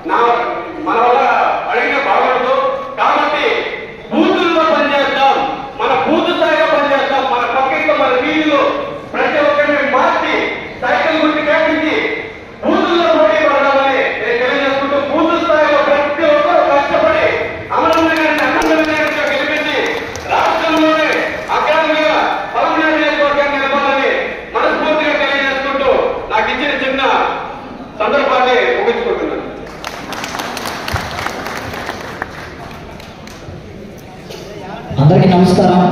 మన వల్ల అడిగిన బాగుండదు. కాబట్టి బూతుల్లో పనిచేస్తాం, మన బూత్ స్థాయిలో పనిచేస్తాం. మన పక్కలో మన వీధిలో ప్రతి ఒక్కరిని మార్చి సైకిల్ గుర్తు కేటించి బూతుల్లో పోటీ పడదామని నేను తెలియజేసుకుంటూ, బూత్ స్థాయిలో ప్రతి ఒక్కరు కష్టపడి అమరన్న గారిని అనంతరంగా గెలిపించి రాష్ట్రంలోనే అగ్రగామిగా పలమనేరు నియోజకవర్గాన్ని నిలపాలని మనస్ఫూర్తిగా తెలియజేసుకుంటూ నాకు ఇచ్చిన చిన్న సందర్భాన్ని ముగించుకుంటున్నాను. అందరికీ నమస్కారం.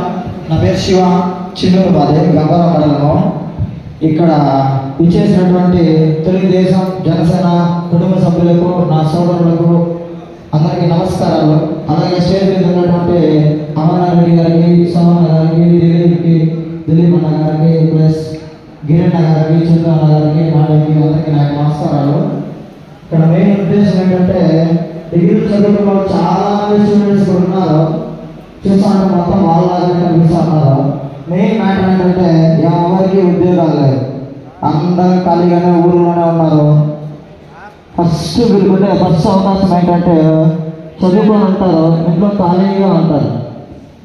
నా పేరు శివ, చిన్నూరు బాదే, గంగారం మండలంలో. ఇక్కడ విచ్చేసినటువంటి తెలుగుదేశం జనసేన కుటుంబ సభ్యులకు, నా సోదరులకు అందరికీ నమస్కారాలు. అలాగే స్టేజ్ మీద ఉన్నటువంటి అమరనారెడ్డి గారికి, సోమన్న గారికి, దిలీప్ అన్న గారికి, ప్లస్ గిరణ్ గారికి, చంద్రన్న గారికి, మాడవికి అందరికీ నాకు నమస్కారాలు. ఇక్కడ మెయిన్ ఉద్దేశం ఏంటంటే, డిగ్రీ చదువుకున్న చాలా స్టూడెంట్స్ ఉన్నారు, చూసాను మొత్తం వాళ్ళలాగే కనిపిస్తున్నారు. మెయిన్ మ్యాటర్ ఏంటంటే ఎవరికి ఉద్యోగాలు లేదు, అందరూ ఖాళీగానే ఊళ్ళోనే ఉన్నారు. ఫస్ట్ అవకాశం ఏంటంటే చదువుకొని ఉంటారు, ఇంట్లో ఖాళీగా ఉంటారు.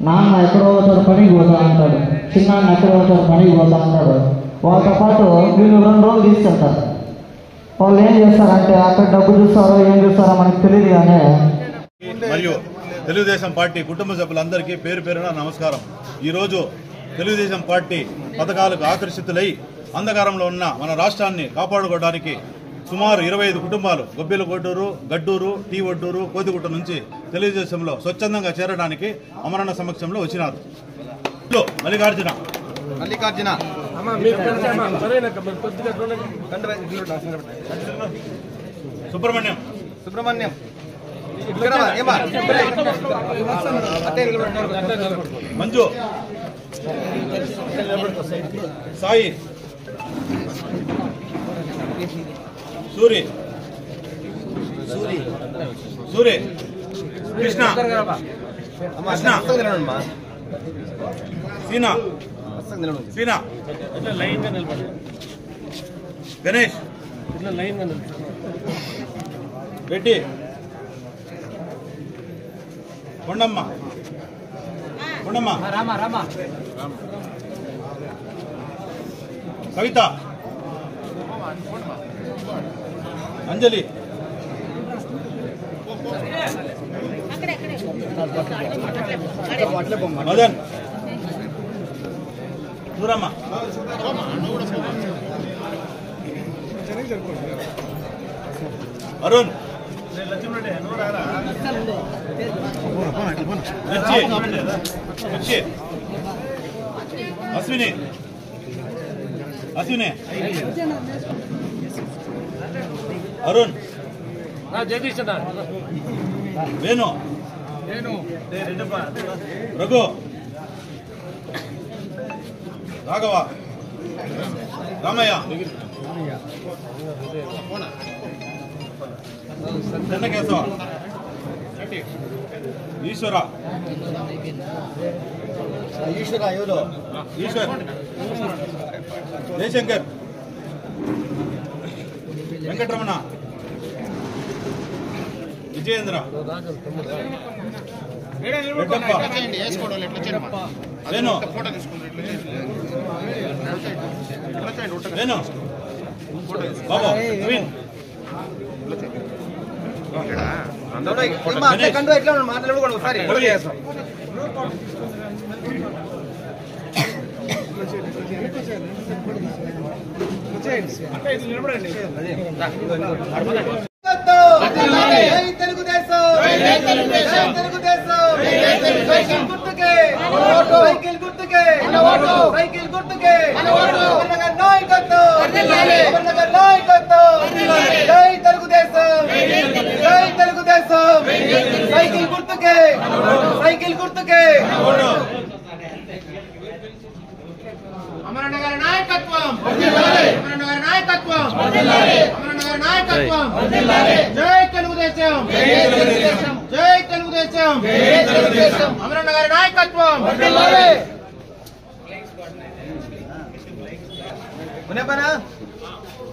నాన్న ఎక్కడో చోట పనికి పోతా ఉంటాడు, చిన్నాన్న ఎక్కడో చోట పనికి పోతా ఉంటాడు. వాళ్ళతో పాటు వీళ్ళు 2 రోజులు తీసుకెళ్తారు. వాళ్ళు ఏం చేస్తారంటే అక్కడ డబ్బు చూస్తారో ఏం చూస్తారో మనకు తెలియదు. కానీ మరియు తెలుగుదేశం పార్టీ కుటుంబ సభ్యులందరికీ పేరు పేరున నమస్కారం. ఈరోజు తెలుగుదేశం పార్టీ పథకాలకు ఆకర్షితులై అంధకారంలో ఉన్న మన రాష్ట్రాన్ని కాపాడుకోవడానికి సుమారు 25 కుటుంబాలు గొబ్బిలకొట్టూరు, గడ్డూరు, టీ ఒడ్డూరు, కోతిగుట్ట నుంచి తెలుగుదేశంలో స్వచ్ఛందంగా చేరడానికి అమరన్న సమక్షంలో వచ్చినారు. మల్లికార్జున సుబ్రహ్మణ్యం మంజు, సాయి, సూరి, కృష్ణ, సీనా, గణేష్, రెడ్డి, కొండమ్మ, కవిత, అంజలి, మదన్, సూరమ్మ, అరుణ్, అశ్విని, అరుణ్, వేణు, రఘు, రాఘవ, రామయ్య, చెన్నకేశవ, ఈశ్వర, జయశంకర్, వెంకటరమణ, విజయేంద్ర, రెడ్డప్ప, వేణు, బాబు, నవీన్, అమరన్న గారి నాయకత్వం, అమరన్న గారి నాయకత్వం, అమరన్న గారి నాయకత్వం. జై తెలుగుదేశం, జై తెలుగుదేశం, అమరన్న గారి నాయకత్వం.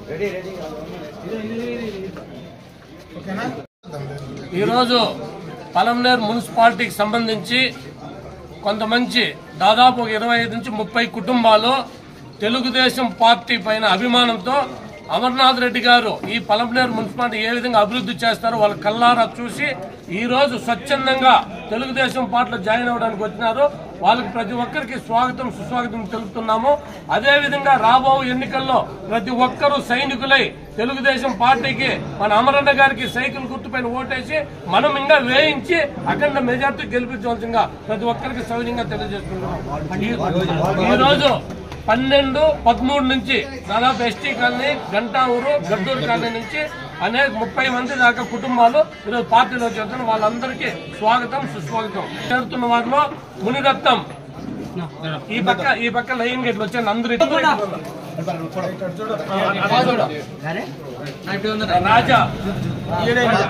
రెడీ ఈరోజు పలమనేరు మున్సిపాలిటీకి సంబంధించి కొంతమంది దాదాపు 25 నుంచి 30 కుటుంబాలు తెలుగుదేశం పార్టీ పైన అభిమానంతో అమర్నాథ్ రెడ్డి గారు ఈ పలమనేరు మున్సిపాలిటీ ఏ విధంగా అభివృద్ధి చేస్తారో వాళ్ళ కళ్ళారా చూసి ఈ రోజు స్వచ్ఛందంగా తెలుగుదేశం పార్టీలో జాయిన్ అవ్వడానికి వచ్చినారు. వాళ్ళకి ప్రతి ఒక్కరికి స్వాగతం సుస్వాగతం తెలుపుతున్నాము. అదేవిధంగా రాబో ఎన్నికల్లో ప్రతి ఒక్కరూ సైనికులై తెలుగుదేశం పార్టీకి మన అమరన్న గారికి సైకిల్ గుర్తుపైన ఓటేసి మనం ఇంకా వేయించి అఖండ మెజార్టీ గెలిపించవలసిందిగా ప్రతి ఒక్కరికి సౌజన్యంగా తెలియజేస్తున్నాం. ఈ రోజు 12, 13 నుంచి దాదాపు ఎస్టీ కాలనీ, గంటావూరు, గద్దూరు కాలనీ నుంచి అనేక 30 మంది దాకా కుటుంబాలు ఈరోజు పార్టీలో చేరుతున్న వాళ్ళందరికీ స్వాగతం సుస్వాగతం. చేరుతున్న వారిలో మునిరత్నం ఈ పక్క లైన్ గేట్లు వచ్చాను అందరూ రాజా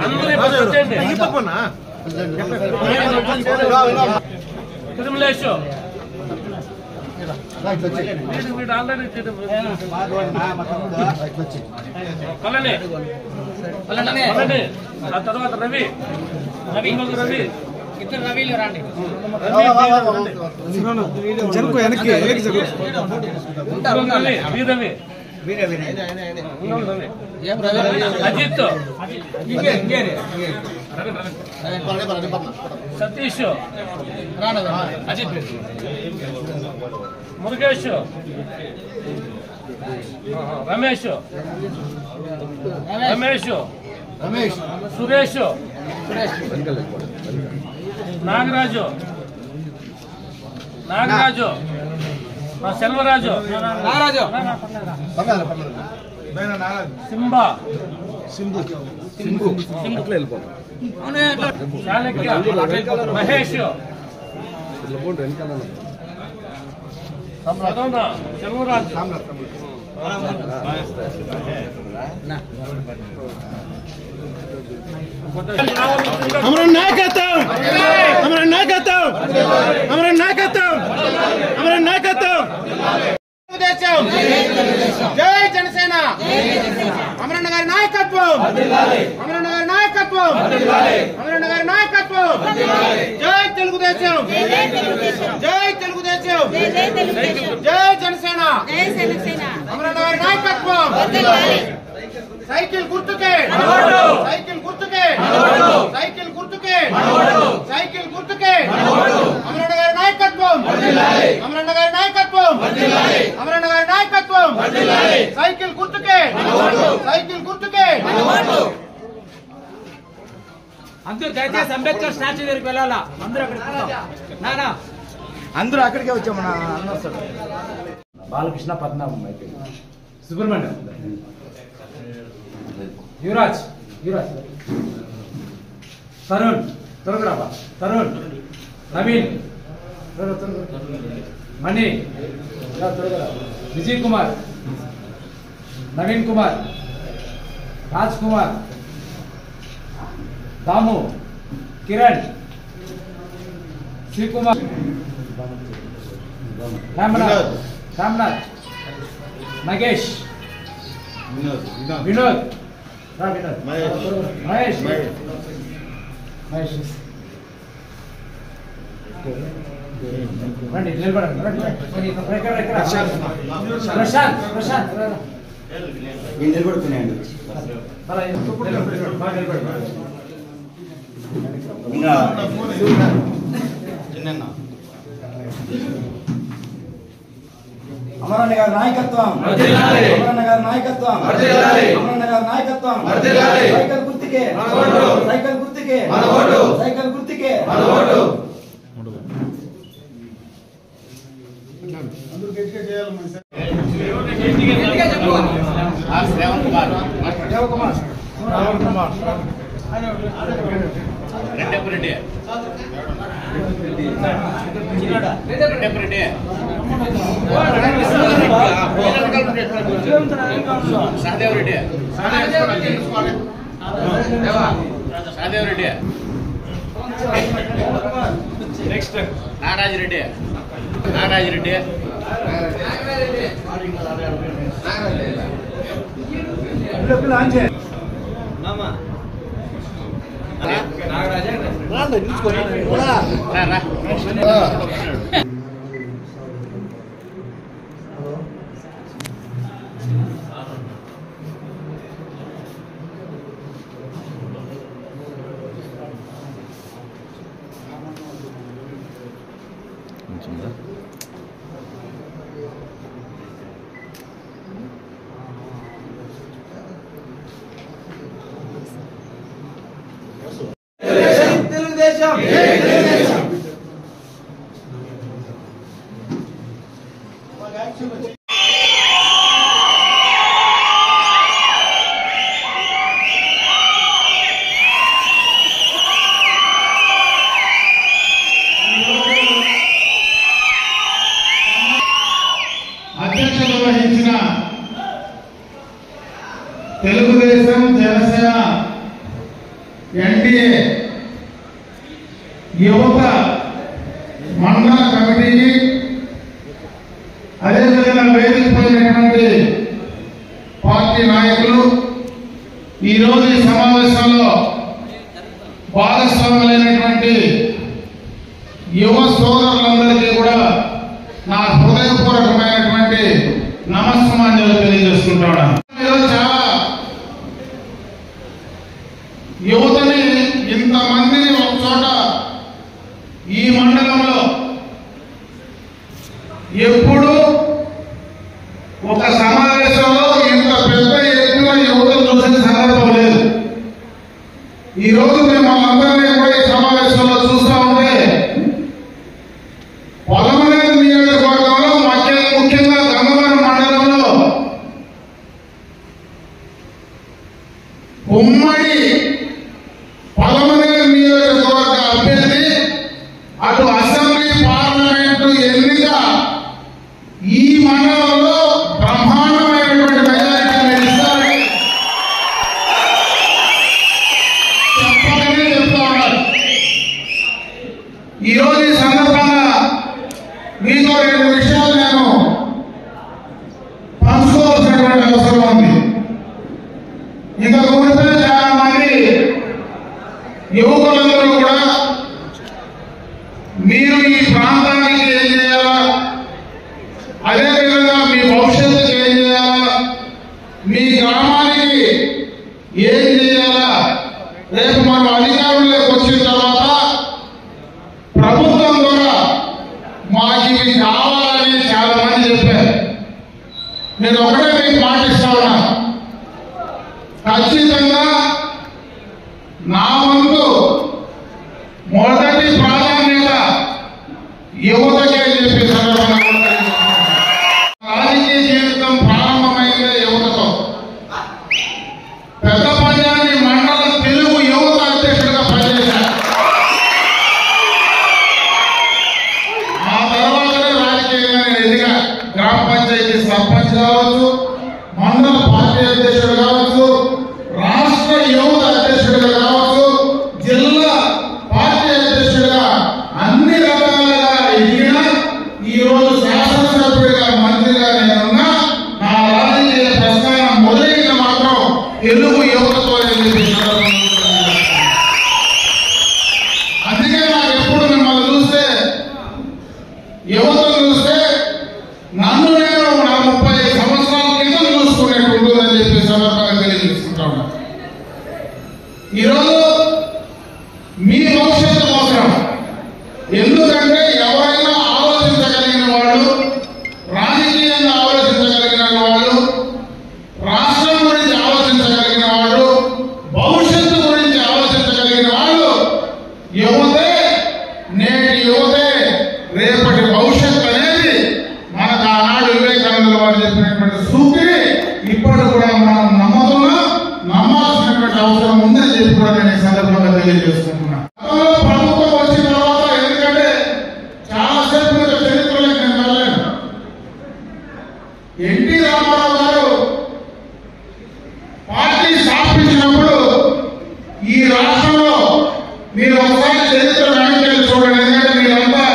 అందరూ తిరుమలేశ్ ఆ తర్వాత రవి ఇద్దరు రవిలు రండి. అజిత్, సతీష్, అజిత్, మురుగేష్, రమేష్, సురేష్, నాగరాజు, సెల్వరాజు, సింబా, చాణక్య, మహేష్, సెల్వరాజు, हमारा नायकत्व, हमारा नायकत्व, हमारा नायकत्व, हमारा नायकत्व। जय जनसेना, अमरन गारी नायकत्व, अमरन गारी नायकत्व, अमरन गारी नायकत्व। जय तेलुगुदेशम, जय तेलुगुदेशम, जय जनसेना, अमरन गारी नायकत्व। సైకిల్ గుర్తుకే, సైకిల్ గుర్తుకే, సైకిల్ గుర్తుకే, సైకిల్ గుర్తుకే। అమరన్న గారి నాయకత్వం, అమరన్న గారి నాయకత్వం, అమరన్న గారి నాయకత్వం। సైకిల్ గుర్తుకే, సైకిల్ గుర్తుకే। అందరూ దయచేసి అంబేద్కర్ స్టాచ్యూ దగ్గరికి వెళ్ళాలా? అందరూ నానా అందరూ అక్కడికే వచ్చాము. అన్న వస్తాడు. బాలకృష్ణ, పద్మనాభం, సుబ్రహ్మణ్యం, యువరాజ్, తరుణ్, త్వరగా తరుణ్, నవీన్, మణి, విజయ్ కుమార్, నవీన్ కుమార్, రాజ్ కుమార్, దాము, కిరణ్, శ్రీకుమార్, రామ్నాథ్, నగేష్, వినోద్, మహేష్, రండి నిలబడండి. ప్రశాంత్, నిలబడుతున్నాయండి. అమరన్న గారి నాయకత్వం, అమరన్న గారి నాయకత్వం, అమరన్న గారి నాయకత్వం। సైకిల్ గుర్తుకే, సైకిల్ గుర్తుకే, సైకిల్ గుర్తుకే। సహదేవరెడ్డి, నెక్స్ట్ నారాజిరెడ్డి, అధ్యక్షత వహించిన తెలుగుదేశం జనసేన ఎన్డీఏ యువత మండల కమిటీకి అదేవిధంగా వేదికపోయినటువంటి పార్టీ నాయకులు ఈరోజు ఈ సమావేశంలో భాగస్వాములైనటువంటి యువ సోదరులందరికీ కూడా నా హృదయపూర్వకమైనటువంటి నమస్కారాలు తెలియజేసుకుంటాను. ఈరోజు చాలా యువతని ఇంతమందిని ఒక చోట ఈ మండలంలో ఎప్పుడు ఒక సమావేశంలో ఇంత పెద్ద ఎత్తున యువతను చూసిన సందర్భం లేదు. ఈరోజు మిమ్మల్ని అందరినీ కూడా ఈ సమావేశంలో చూస్తూ ఉంటే పొలమనేరు నియోజకవర్గంలో ముఖ్యంగా గంగవరం మండలంలో ఉమ్మడి పొలమనేరు నియోజకవర్గ అభ్యర్థి అటు అసెంబ్లీ పార్లమెంటు ఎన్నిక ఈ మండలంలో బ్రహ్మాండమైనటువంటి మెజారిటీ మీరు ఇస్తారని చెప్పగానే చెప్తా ఉన్నారు. ఈరోజు ఈ సందర్భంగా మీతో 2 విషయాలు నేను పంచుకోవాల్సినటువంటి అవసరం ఉంది. ఇంకా మునిపే చాలా మంది యువకులందరూ కూడా మీరు ఈ ప్రాంతానికి ఏం చేయాలా, అదేవిధంగా మీ భవిష్యత్తుకి ఏం చేయాలా, మీ గ్రామానికి ఏం చేయాలా, రేపు మనం అధికారంలోకి వచ్చిన తర్వాత ప్రభుత్వం ద్వారా మాకు ఇవి కావాలని చాలా మంది చెప్పారు. నేను ఒకటే మీకు మాటిస్తా ఉన్నా, ఖచ్చితంగా నా వంతు మొదటి ప్రాధాన్యత యువతకే చెప్పి సందర్భంగా రాజకీయ జీవితం ప్రారంభమైందే యువతతో. పెద్దపల్లి మండల తెలుగు యువత అధ్యక్షుడిగా పనిచేశారు. ఆ తర్వాతనే రాజకీయంగా నేను ఎదిగా గ్రామ పంచాయతీ సర్పంచ్ కావచ్చు, మండల పార్టీ అధ్యక్షుడు కావచ్చు, రాష్ట్ర యువత అధ్యక్షుడిగా కావచ్చు, జిల్లా పార్టీ అధ్యక్షుడిగా అన్ని రకాలుగా ఎదిగిన ఈరోజు శాసనసభ్యుడిగా మంత్రిగా నేనున్నా. నా రాజకీయ ప్రస్థానం మొదలైన మాత్రం తెలుగు యువతతో అందుకే నాకు ఎప్పుడు మిమ్మల్ని చూస్తే యువతను చూస్తే నన్ను నేను నా 30 సంవత్సరాల క్రితం చూసుకునేట్టు ఉంటుందని చెప్పి సందర్భంగా తెలియజేసుకుంటా ఉన్నా. ఈరోజు మీ భవిష్యత్తు కోసం, ఎందుకంటే ఎవరైనా ఆలోచించగలిగిన వాళ్ళు, రాజకీయంగా ఆలోచించగలిగిన వాళ్ళు, రాష్ట్రం గురించి ఆలోచించగలిగిన వాళ్ళు, భవిష్యత్తు గురించి ఆలోచించగలిగిన వాళ్ళు యువతే. నేటి యువతే రేపటి భవిష్యత్తు అనేది మనకు ఆనాడు వివేకానంద వారు చెప్పినటువంటి సూక్తిని ఇప్పుడు కూడా మనం నమ్మాల్సినటువంటి అవసరం ఉందని చెప్పి కూడా నేను ఈ సందర్భంగా తెలియజేసుకుంటున్నా. ప్రభుత్వం వచ్చిన తర్వాత ఎందుకంటే చాలాసేపు చరిత్రలోకి నేను వెళ్ళలేను. ఎన్టీ రామారావు గారు పార్టీ స్థాపించినప్పుడు ఈ రాష్ట్రంలో మీరు ఒకసారి చరిత్ర వెనక్కి చూడండి. ఎందుకంటే మీరంతా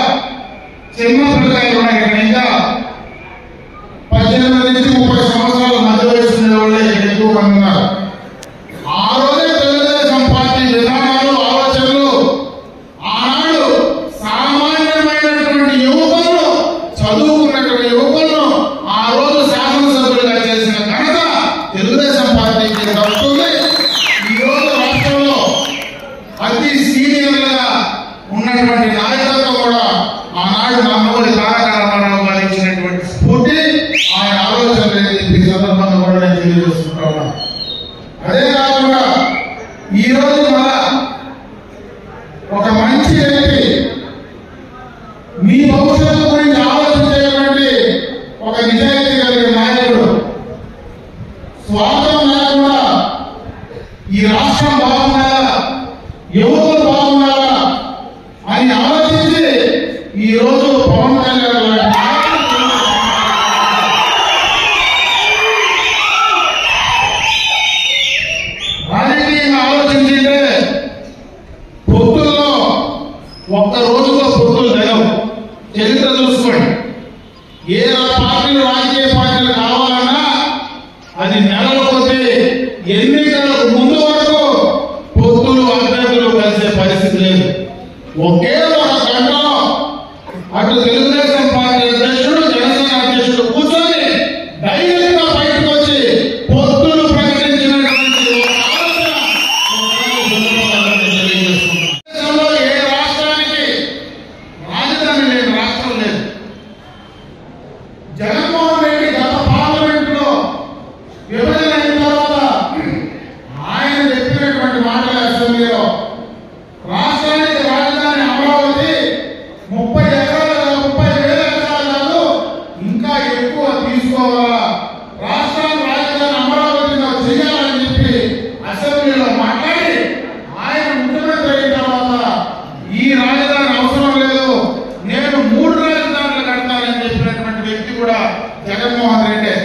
చిన్న పిల్లలు ఉన్నారు. ఇక్కడ ఇంకా 18 నుంచి 30 సంవత్సరాల మధ్య వయసు వాళ్ళే ఇక్కడ ఎక్కువ మంది ఉన్నారు. ఆ రోజే తెలుగుదేశం పార్టీ విధానాలు, ఆలోచనలు ఈరోజు మన ఒక మంచి వ్యక్తి మీ భవిష్యత్తు గురించి ఆలోచించేటువంటి ఒక నిజాయితీ కలిగిన నాయకుడు స్వార్థం లేకుండా ఈ రాష్ట్రం బాగుండాలా, యువకులు బాగుండాలా అని ఆలోచించి ఈ రోజు పవన్ కళ్యాణ్ రాజకీయంగా ఆలోచించింటే పొత్తుల్లో ఒక్క రోజులో పొత్తులు జరగవు. చరిత్ర చూసుకోండి. ఏ పార్టీలు రాజకీయ పార్టీలు కావాలన్నా అది నెలలు కొద్ది ఎన్నికలకు ముందు వరకు పొత్తులు అభ్యర్థులు కలిసే పరిస్థితి లేదు. ఒకే ఒక గంటలో అటు తెలుగుదేశం పార్టీ అధ్యక్షుడు, జనసేన అధ్యక్షుడు కూర్చొని ధైర్యంగా బయటకు వచ్చి పొత్తులు ప్రకటించినటువంటి దేశంలో ఏ రాష్ట్రానికి రాజధాని లేని రాష్ట్రం లేదు. జగన్మోహన్ రెడ్డి గత పార్లమెంట్ లో విభజన అయిన తర్వాత ఆయన చెప్పినటువంటి మాటల అసెంబ్లీలో రాష్ట్రానికి రాజధాని అమరావతి 30,000 ఎకరాలు కాదు, ఇంకా ఎక్కువ తీసుకోవాలా, రాష్ట్రానికి రాజధాని అమరావతిలో చేయాలని చెప్పి అసెంబ్లీలో మాట్లాడి ఆయన ముఖ్యమంత్రి అయిన తర్వాత ఈ రాజధాని అవసరం లేదు, నేను 3 రాజధానులు కడతానని చెప్పినటువంటి వ్యక్తి కూడా జగన్మోహన్ రెడ్డి.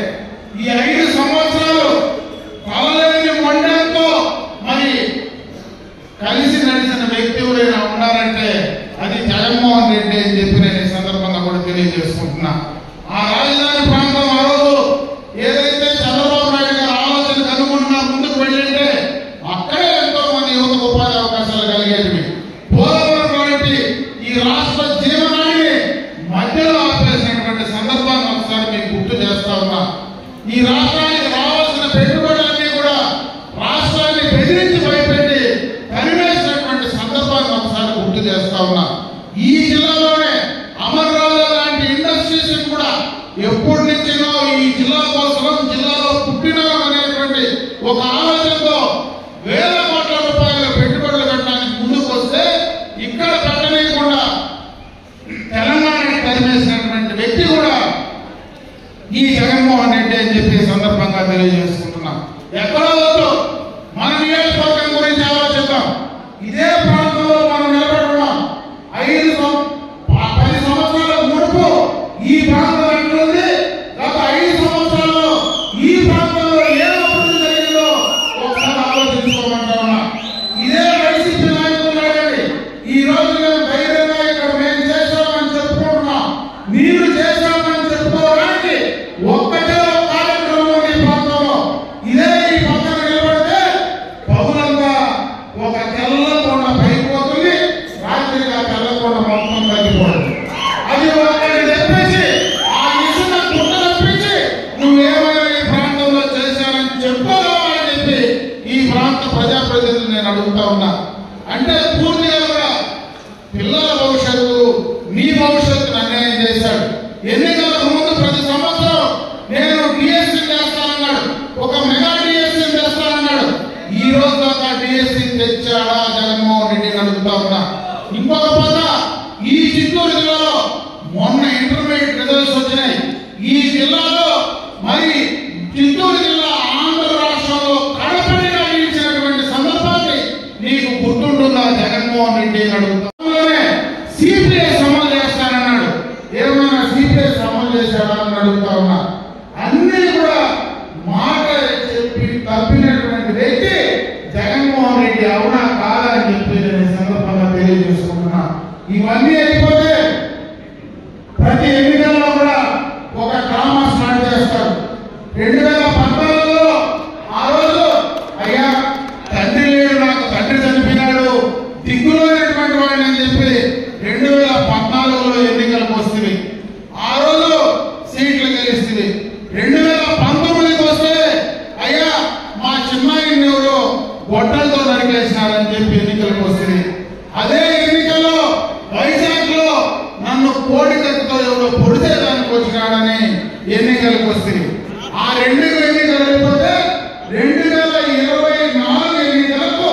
ఈ 5 సంవత్సరాలు కలలేని మొండంతో మరి కలిసి నడిచిన వ్యక్తి ఎవరైనా ఉన్నారంటే అది జగన్మోహన్ రెడ్డి అని చెప్పి నేను ఈ సందర్భంగా కూడా తెలియజేసుకుంటున్నా. ఆ రాజధాని ప్రాంతం ఆ రోజు ఏదైతే చంద్రబాబు నాయుడు గారు ఆలోచన కనుగొన్నా ముందుకు వెళ్ళింటే అక్కడే ఎంతో మంది యువతకు ఉపాధి అవకాశాలు కలిగేటివి. పోలవరం లాంటి ఈ రాష్ట్ర జీవనాన్ని మధ్యలో ఆపేసినటువంటి సందర్భాన్ని ఒకసారి మీకు గుర్తు చేస్తా ఉన్నా. ఈ రాష్ట్రానికి రావాల్సిన పెట్టుబడులన్నీ కూడా రాష్ట్రాన్ని బెదిరించి భయపెట్టి తరివేసినటువంటి సందర్భాన్ని ఒకసారి గుర్తు చేస్తా ఉన్నా. ఈ జిల్లాలోనే అమర్ రాజా లాంటి ఇండస్ట్రీస్ కూడా ఎప్పటి నుంచినో ఈ జిల్లా కోసం, జిల్లాలో పుట్టినాం అనేటువంటి ఒక ఆలోచనతో వేల కోట్ల రూపాయల పెట్టుబడులు పెట్టడానికి ముందుకు వస్తే ఇక్కడ పెట్టలేకుండా తెలంగాణకి తరిమేసినటువంటి వ్యక్తి కూడా ఈ జగన్మోహన్ రెడ్డి అని చెప్పి సందర్భంగా తెలియజేసుకుంటున్నాం. ఎక్కడో వద్దు, మన నియోజకవర్గం గురించి ఆలోచిద్దాం. ఇదే ప్రాంతంలో మనం నిలబడున్నాం. 10 సంవత్సరాల మునుపు ఈ ప్రాంతం ఎట్లుంది, గత 5 సంవత్సరాల్లో ఈ ప్రాంతంలో ఏ అభివృద్ధి జరిగిందో ఒకసారి ఆలోచించుకోమంటా ఉన్నా. ఇదే వైసీపీ నాయకులు అడగండి. ఈ రోజు మేము ధైర్యంగా ఇక్కడ మేము చేశామని చెప్పుకుంటున్నాం. మీరు చేశామని చెప్పుకోవడానికి ఒక్కటే ఒక కార్యక్రమం ఈ ప్రాంతంలో ఇదే ఈ పక్కన నిలబడితే పౌరంగా ఒక తెల్లకొండ పైపోతుంది, రాత్రిగా తెల్లకొండ మొత్తం తగ్గిపోతుంది. అది ఒకటి చెప్పేసి ఆ ఇసుక పుట్ట తప్పించి నువ్వేమైనా ఈ ప్రాంతంలో చేశానని చెప్పుకోవాలని చెప్పి ఈ ప్రాంత ప్రజాప్రతినిధులు నేను అడుగుతా ఉన్నా. అంటే పూర్తిగా కూడా పిల్లల భవిష్యత్తు, మీ భవిష్యత్తును అన్యాయం చేశాడు. ఎన్నికలకు ముందు ప్రతి సంవత్సరం నేను డిఎస్సీ చేస్తానన్నాడు, ఒక మెగా డిఎస్సీ చేస్తానన్నాడు. ఈ రోజు దాకా డిఎస్సీ తెచ్చాడా జగన్మోహన్ రెడ్డిని అడుగుతా ఉన్నా. ఇంకొక పక్క ఈ చిత్తూరు జిల్లాలో మొన్న ఇంటర్మీడియట్ రిజల్ట్స్ వచ్చినాయి. ఈ జిల్లాలో మరి చిత్తూరు జిల్లా ఆంధ్ర రాష్ట్రంలో కడపడిగా నిలిచినటువంటి సందర్భాన్ని నీకు గుర్తుంటుందా జగన్మోహన్ రెడ్డి అని అడుగుతా. సిపిఎస్ అమలు చేస్తానన్నాడు, ఏమైనా సిపిఎస్ అమలు చేశాడా అని అడుగుతా ఉన్నా. అన్ని కూడా మాట చెప్పి తప్పినటువంటి వ్యక్తి జగన్మోహన్ రెడ్డి. అవునా కాదా అని చెప్పి నేను సందర్భంగా తెలియజేసుకుంటున్నా. ఇవన్నీ అయిపోతే ప్రతి ఎన్నికల్లో కూడా ఒక డ్రామా స్టార్ట్ చేస్తారు. 2014లో ఆ రోజు అయ్యా తండ్రి లేడు, నాకు తండ్రి చనిపోయినాడు, దిక్కులోనటువంటి వాడిని అని చెప్పి 2014లో ఎన్నికలకు వస్తుంది. ఆ రోజు సీట్లు గెలుస్తుంది. 2019కి వస్తే అయ్యా మా చిన్నాయిని ఎవరు గొడ్డలతో నరికేసినారని చెప్పి ఎన్నికలకు వస్తుంది. అదే ఎన్నికల్లో వైజాగ్ లో నన్ను కోడికత్తుతో ఎవరో పొడిచేదానికి వచ్చినాడని ఎన్నికలకు వస్తుంది. ఆ 2 ఎన్నికలు అయిపోతే 2024 ఎన్నికలకు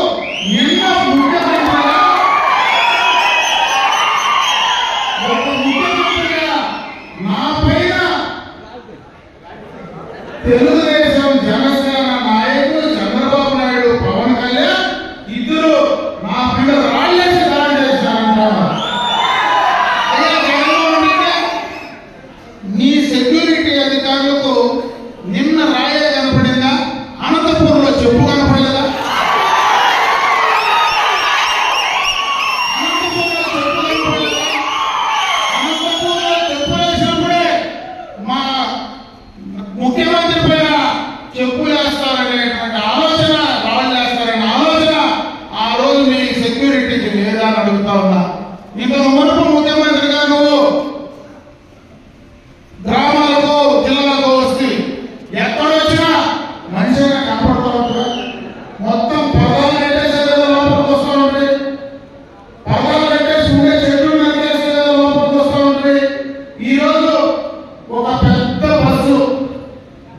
ఇద్దరు నా మీద రాళ్ళేసి దాడి చేశారంటారు. అయ్యా జగన్మోహన్ రెడ్డి, నీ సెక్యూరిటీ అధికారులకు నిన్న రాయే కనపడిందా? అనంతపూర్లో చెప్పు కనపడలేదా? మా ముఖ్యమంత్రి పైన చెప్పులు వేస్తారనేటువంటి ఆలోచన, రాళ్ళు వేస్తారనే ఆలోచన ఆ రోజు మీ సెక్యూరిటీకి లేదా అని అడుగుతా ఉన్నా. ఇంతకు మునుపు ముఖ్యమంత్రిగా నువ్వు గ్రామాలకు జిల్లాలకు వస్తే ఎక్కడొచ్చినా మంచిగా కనపడతా ఉంటా. మొత్తం పదాలు కట్టేసేదో లోపలికి వస్తూ ఉంటాయి, పదాలు కట్టేసి ఉండే చెట్లు నరికేసేదో లోపలికి వస్తూ ఉంటాయి. ఈరోజు ఒక పెద్ద bus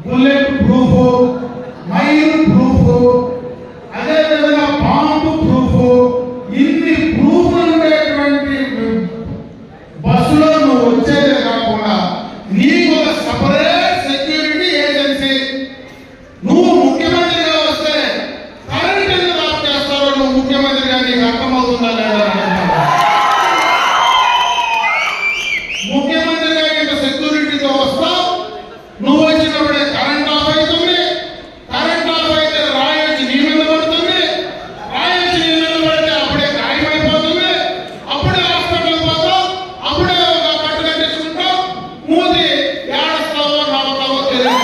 bullet proof, mile proof, అదేవిధంగా బాంబు ప్రూఫ్, ఇన్ని ప్రూఫ్ ఉండేటువంటి బస్సులో నువ్వు వచ్చేదే కాకుండా నీకు ఒక సపరేట్ సెక్యూరిటీ ఏజెన్సీ. నువ్వు ముఖ్యమంత్రిగా వస్తే కరెంట్ ఎందుకు ఆఫ్ చేస్తారో నువ్వు ముఖ్యమంత్రిగా నీకు అర్థమవుతుందా లేదా? ముఖ్యమంత్రిగా ఇంత సెక్యూరిటీతో వస్తావు, నువ్వు వచ్చినప్పుడే కరెంట్ ఆఫ్ అవుతుంది. కరెంట్ ఆఫ్ అయితే రాయొచ్చి నీ మీద పడుతుంది, రాయొచ్చి నీ మీద పడితే అప్పుడే గాయమైపోతుంది, అప్పుడే హాస్పిటల్కి పోతావు, అప్పుడే ఒక కట్టు కట్టించుకుంటావు, మూతి ఏడుస్తావో నవ్వుతావో తెలియదు.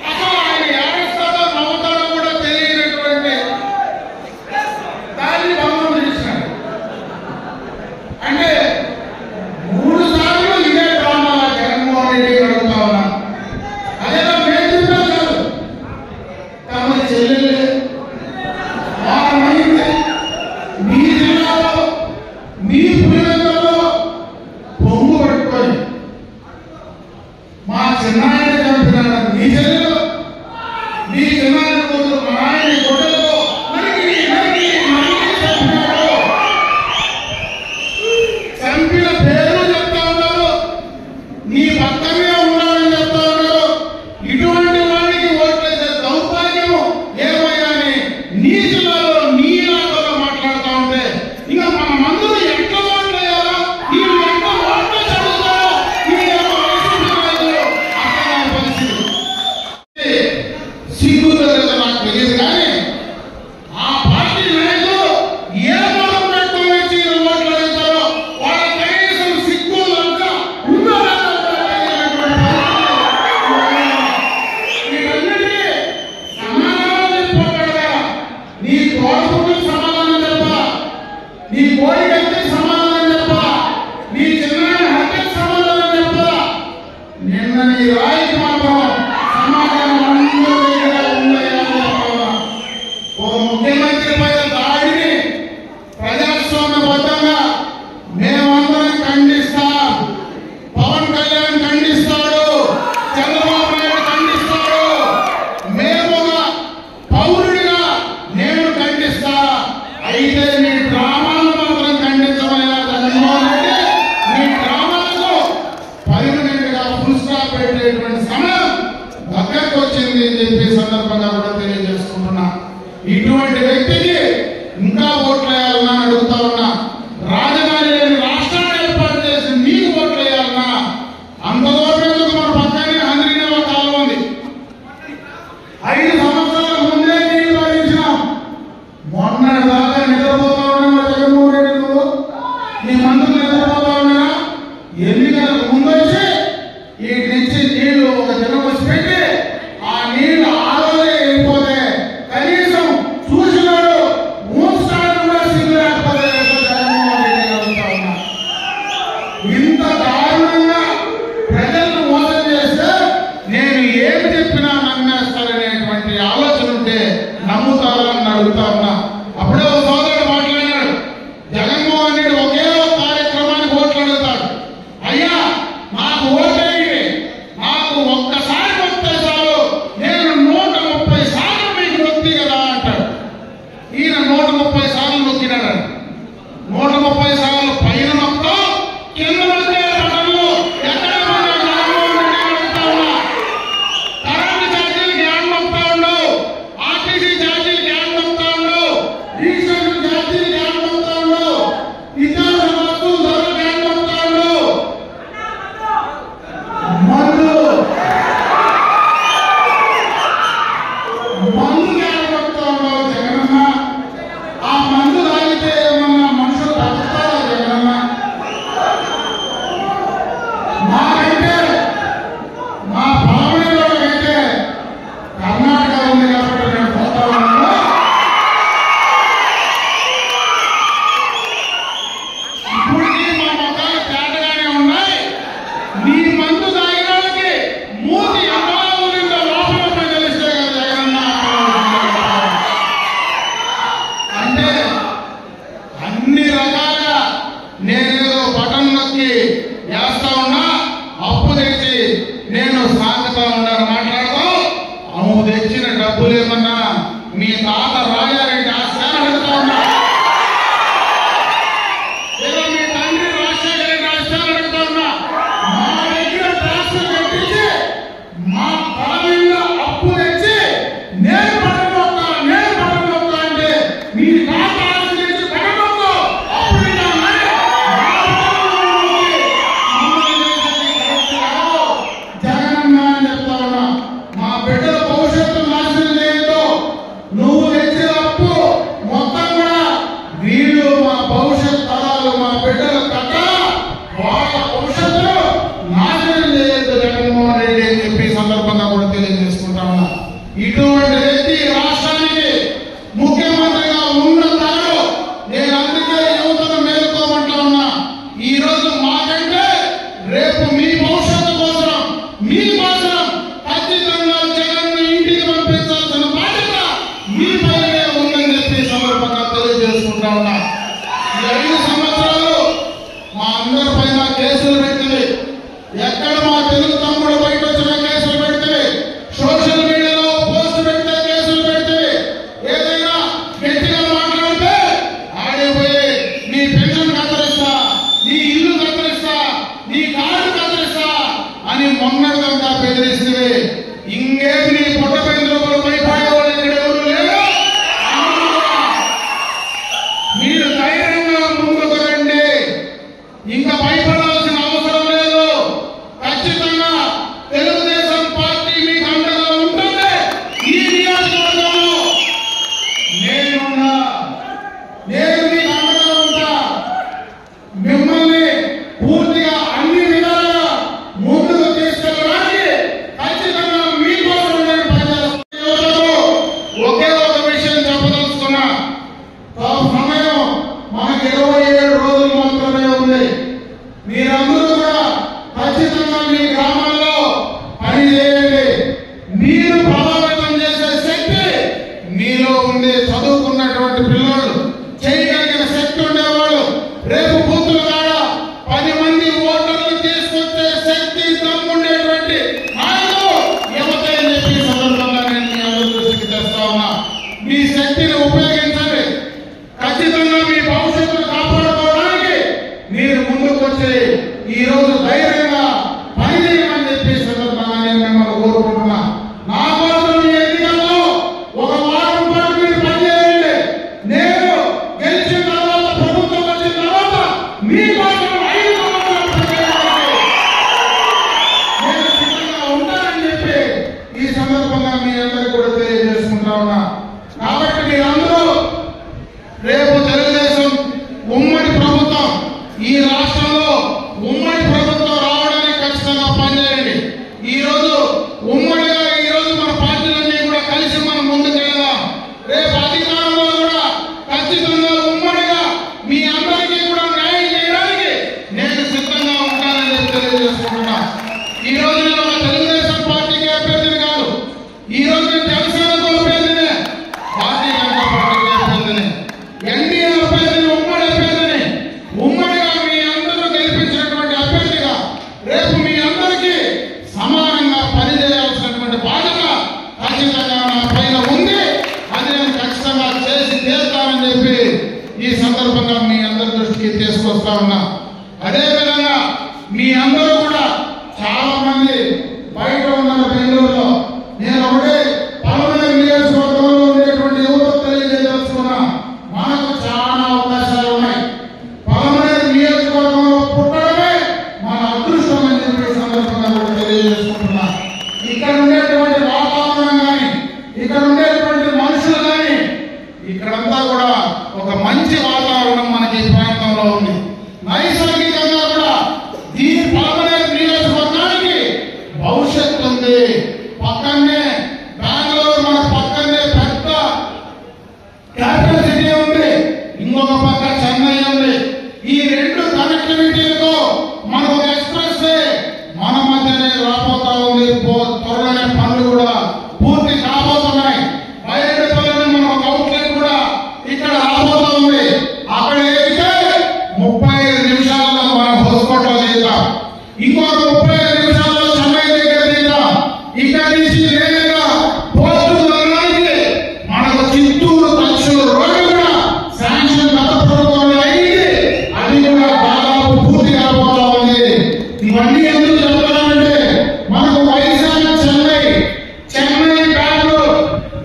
అసలు ఆయన ఏడుస్తాడో నవ్వుతాడో కూడా తెలియనటువంటి దాన్ని భంగం చేసినాడు. అంటే 3 సార్లు ఇదే డ్రామా జగన్మోహన్ రెడ్డి అడుగుతా ఉన్నా. అదేదో మేము చెప్పాం కాదు, తమ చెల్లెలు వారమైంది మీ జిల్లాలో మీ పులివెందులలో పొంగు పట్టుకొని మా చిన్నాయన చంపినాడు మీ చెల్లెలు, మీ చిన్నాయన కూతురు మా ఆయన గొడ్డలతో నరికి నరికి నరికి చంపినాడు. చంపిన పేరు చెప్తా ఉన్నారు, నీ పక్కనే ఉన్నాడని చెప్తా ఉన్నారు. ఇటువంటి వాడికి ఓట్లేసే దౌర్భాగ్యం ఏమైనా నీ జిల్లాలో నీ ఇలాకాలో మాట్లాడుతూ ఉంటే ఇంకా మన మందులు ఎట్లా ఓట్లేయాలో, వీళ్ళు ఎట్లా ఓట్లు చదువుతారో వీళ్ళేమో వైసీపీ అర్థం కాని పరిస్థితి. సిగ్గుతో లేదో నాకు తెలియదు కానీ ఆ పార్టీ నాయకులు ఏ మొదలు పెట్టుకుని వచ్చి ఓట్లు అడుగుతారో వాళ్ళ కనీసం సిగ్గు లంక ఉందో లేదో వీటన్నిటికీ సమాధానం చెప్పుకోగలగా నీ తోడపుట్టు సమాధానం చెప్పా, నీ కోడి కత్తి సమాధానం చెప్పా, నీ చిన్న హత్యకు సమాధానం చెప్పా. నిన్న నీ రాయికి మాత్రం సమాధానం అందరూ దగ్గర ఉన్నాయని చెప్పాలా? ఒక ముఖ్యమంత్రి పైన దాడిని ప్రజాస్వామ్యబద్ధంగా మేమందరం ఖండిస్తాం. పవన్ కళ్యాణ్ ఖండిస్తాడు, చంద్రబాబు నాయుడు ఖండిస్తాడు, మేము ఒక పౌరుడిగా నేను ఖండిస్తా. అయితే మీ డ్రామాలు మాత్రం ఖండించమయ్యా జగన్మోహన్ రెడ్డి. మీ డ్రామాలకు పర్మనెంట్ గా ఫుల్ స్టాప్ పెట్టేటువంటి సమయం దగ్గరకు వచ్చింది అని చెప్పి సందర్భంగా కూడా తెలియజేసుకుంటున్నా. ఇటువంటి వ్యక్తికి ఇంకా ఓట్లు వేయాలన్నా అడుగుతా ఉన్నా. రాజధాని లేని రాష్ట్రాన్ని ఏర్పాటు చేసి నీకు ఓట్లు వేయాలన్నా అంత దూరం ఎందుకు? మన పక్కనే హంద్రీనేవా కాలం ఉంది. 5 సంవత్సరాల ముందే నీళ్లు భరించినాం. మొన్నటి దాకా నిద్రపోతా ఉన్నా జగన్మోహన్ రెడ్డి, నువ్వు నీ మంత్రులు నిద్రపోతా ఉన్నారా? ఎన్నికలకు ముందు వచ్చి వీటి నుంచి నీళ్లు ఒక జనం వచ్చి పెట్టి ఆ నీళ్లు ఆరోజే వెళ్ళిపోతే కనీసం చూసినాడు ఊస్తాడు కూడా సిగ్గు లేకపోతే డబ్బులు ఏమన్నా మీ తాత రాజారెడ్డి ఆస్థానం అడుగుతా ఉన్నా, లేదా మీ తండ్రి రాజశేఖర రెడ్డి ఆస్థానం అడుగుతా ఉన్నా. మా దగ్గర ట్రాన్స్ఫర్ కట్టించి మా బలమైన అప్పు తెచ్చి నేను పడగొత్తా అంటే మీ తాత ఆలోచించి పడగొద్దు. అప్పుడు జగనన్న అని చెప్తా ఉన్నా. మా బిడ్డల భవిష్యత్తు నాశనం చేయొద్దు. నువ్వు తెచ్చిన అప్పు మొత్తం కూడా వీళ్ళు మా భవిష్యత్ తరాలు మా బిడ్డల కట్ట వాళ్ళ భవిష్యత్తును నాశనం చేయొద్దు జగన్మోహన్ రెడ్డి అని చెప్పి సందర్భంగా కూడా తెలియజేసుకుంటా ఉన్నా. ఇటువంటి వ్యక్తి రాష్ట్రానికి ముఖ్యమంత్రిగా ఉన్న తాను నేను అందుకే యువతను మేలుకోమంటా ఉన్నా. ఈ రోజు మాకంటే రేపు మీ భవిష్యత్తు కోసం మీకోసం ఖచ్చితంగా జగన్ ఇంటికి పంపించాల్సిన బాధ్యత మీపైనే ఉందని చెప్పి సందర్భంగా తెలియజేసుకుంటా ఉన్నా. ఈ 5 సంవత్సరాలు మా అందరి పైన కేసులు పెట్టింది. ఎక్కడ మా తెలుగు తమ్ముడు బయట వచ్చిన కేసులు పెడితే, సోషల్ మీడియాలో పోస్ట్ పెడితే కేసులు పెడితే, ఏదైనా గట్టిగా మాట్లాడితే ఆడిపోయి నీ పెన్షన్ కత్తరిస్తా, నీ ఇల్లు కత్తరిస్తా, నీ కార్డు కత్తరిస్తా అని మొన్నటిదంతా బెదిరిస్తే ఇంకేమి నీ పొట్ట పెందులు భయపడే వాళ్ళు ఇక్కడ ఎవరు లేరు. మీరు ధైర్యంగా ముందుకు రండి. ఇంకా భయపడాల్సిన అవసరం లేదు. ఖచ్చితంగా తెలుగుదేశం పార్టీ మీకు అండగా ఉంటుంది. ఈ నియోజకవర్గంలో నేను మీకు అండగా ఉంటా. మిమ్మల్ని పూర్తిగా అన్ని విధాలుగా ముందుకు తీసుకెళ్ళడానికి ఖచ్చితంగా మీకోసం నేను పనిచేస్తాను. ఒకే ఒక విషయం చెప్పదలుచుకున్నా. సమయం మనకి 27 రోజులు మాత్రమే ఉంది. మీరందరూ కూడా ఖచ్చితంగా మీ గ్రామాల్లో పని చేయండి. మీరు ప్రభావితం చేసే శక్తి మీలో ఉండే చదువుకున్నటువంటి పిల్లలు, చేయగలిగిన శక్తి ఉండేవాళ్ళు, రేపు బూతులు కాడ 10 మంది ఓటర్లు తీసుకొచ్చే శక్తి దమ్ముండేటువంటి నాయకులు యువత అని చెప్పి సందర్భంగా నేను మీ అందరి దృష్టికి తెస్తా ఉన్నా. మీ శక్తిని ఉపయోగించండి. ఖచ్చితంగా మీ భవిష్యత్తును కాపాడుకోవడానికి మీరు ముందుకు వచ్చి ఈ రోజు ధైర్యంగా పనిచేయమని చెప్పి సందర్భంగా నేను మిమ్మల్ని కోరుకుంటున్నా. నా కోసం ఈ ఎన్నికల్లో 1 వారం పాటు మీరు పనిచేయండి. నేను గెలిచిన తర్వాత, ప్రభుత్వం వచ్చిన తర్వాత మీకోసం 5 సంవత్సరాలు పనిచేయడానికి నేను సిద్ధంగా ఉంటానని చెప్పి ఈ సందర్భంగా మీ అందరికీ కూడా తెలియజేసుకుంటా ఉన్నా. కాబట్టి మీరందరూ రేపు తెలుగుదేశం ఉమ్మడి ప్రభుత్వం ఈ రాష్ట్రంలో ఉమ్మడి ప్రభుత్వం రావడానికి ఖచ్చితంగా పనిచేయండి. ఈ రోజు ఉమ్మడిగా ఈ రోజు మన పార్టీలన్నీ కూడా కలిసి మనం ముందుకెళ్దాం. రేపు అధికారంలో కూడా ఖచ్చితంగా ఉమ్మడిగా మీ అందరికీ కూడా న్యాయం చేయడానికి నేను సిద్ధంగా ఉంటానని చెప్పి తెలియజేసుకుంటున్నా. ఈ రోజు నేను ఒక తెలుగుదేశం పార్టీకి అభ్యర్థిని కాదు. ఈ రోజు నేను జనసేనకు అభ్యర్థినే, భారతీయ జనతా పార్టీకి అభ్యర్థిని, ఎన్డీఏ అభ్యర్థిని, ఉమ్మడి అభ్యర్థిని. ఉమ్మడిగా మీ అందరూ గెలిపించినటువంటి అభ్యర్థిగా రేపు మీ అందరికీ సమానంగా పనిచేయాల్సినటువంటి బాధ్యత ఖచ్చితంగా నా పైన ఉంది. అది నేను ఖచ్చితంగా చేసి తీరుతానని చెప్పి ఈ సందర్భంగా మీ అందరి దృష్టికి తీసుకొస్తా ఉన్నా. అదేవిధంగా మీ అందరూ కూడా చాలా మంది బయట ఉన్నారు బెంగళూరులో. నేను ఒకటే పలమనేరు నియోజకవర్గంలో ఉండేటువంటి యువతకు తెలియజేయదలుచుకున్నా. మనకు చాలా అవకాశాలు ఉన్నాయి. పలమనేరు నియోజకవర్గంలో పుట్టడమే మన అదృష్టం అని చెప్పి సందర్భంగా కూడా తెలియజేసుకుంటున్నా. ఇక్కడ ఉండేటువంటి వాతావరణం కానీ, ఇక్కడ ఉండేటువంటి మనుషులు కానీ, ఇక్కడంతా కూడా ఒక మంచి వాతావరణం మనకి ఈ ప్రాంతంలో ఉంది. నైసర్గికంగా కూడా దీని పలమనేరు నియోజకవర్గానికి భవిష్యత్తు ఉంది. పక్కనే బెంగళూరు, మన పక్కనే పెద్ద క్యాపిటల్ సిటీ ఉంది, ఇంకొక పక్క చెన్నై ఉంది. ఈ 2 కనెక్టివిటీలతో మన ఒక ఎక్స్ప్రెస్ వే మన మధ్యనే రాబోతా ఉంది. త్వరలోనే పనులు కూడా పూర్తి కాబోతున్నాయి. బయటపల్లిని మన ఒక అవుట్లెట్ కూడా ఇక్కడ రాబోతా ఉంది.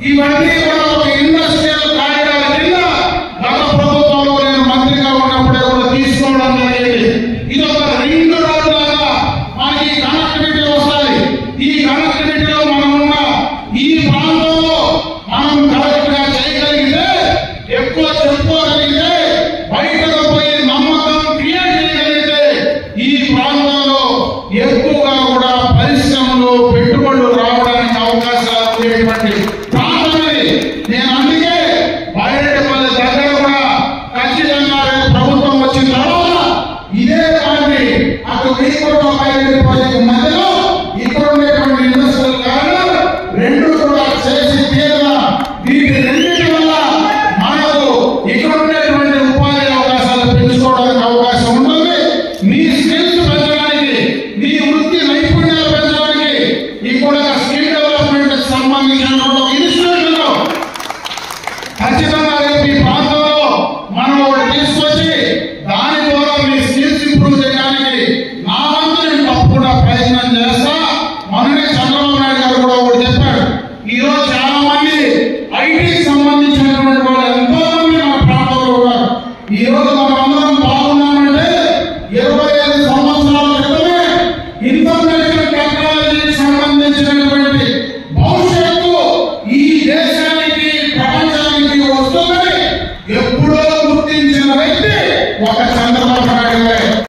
ఇవన్నీ కూడా ఒక ఇండస్ట్రియల్ కారిడార్ కింద గత ప్రభుత్వంలో నేను మంత్రిగా ఉన్నప్పుడే కూడా తీసుకోవడం జరిగింది. ఇది ఒక రింగ్ రోడ్ లాగా మనకి కనెక్టివిటీ వస్తుంది. ఈ కనెక్టివిటీలో మనం ఉన్న ఈ ప్రాంతంలో మనం కరెక్ట్ గా చేయగలిగితే, ఎక్కువ చెప్పుకోగలిగితే, బయటకు పోయి నమ్మకం క్రియేట్ చేయగలిగితే ఈ ప్రాంతంలో ఎక్కువగా కూడా పరిశ్రమలు పెట్టుబడులు రావడానికి అవకాశాలు ఉండేటువంటి ప్రాంతం ఇది. నేను అందుకే బైరెడ్డిపల్లి దగ్గర కూడా ఖచ్చితంగా రేపు ప్రభుత్వం వచ్చిన తర్వాత ఇదే పార్టీ అటు వీకోట బైరెడ్డిపల్లికి మధ్యలో ఇక్కడ ఉండేటువంటి ఇండస్ట్రియల్ కారిడార్ రెండు కూడా చేసి తీరాల. వీటి రెండింటి వల్ల మనకు ఇక్కడ ఉండేటువంటి ఉపాధి అవకాశాలు పెంచుకోవడానికి అవకాశం ఉంటుంది. మీ స్కిల్స్ పెంచడానికి, మీ వృత్తి నైపుణ్యాలు పెంచడానికి ఇక్కడ స్కిల్ డెవలప్మెంట్ సంబంధించిన ఇన్స్టిట్యూట్లు ఖచ్చితంగా రేపు ఈ ప్రాంతంలో మనం ఒకటి తీసుకొచ్చి దాని ద్వారా మీ స్కిల్స్ ఇంప్రూవ్ చేయడానికి నా వంతు నేను తప్పకుండా ప్రయత్నం చేస్తాను.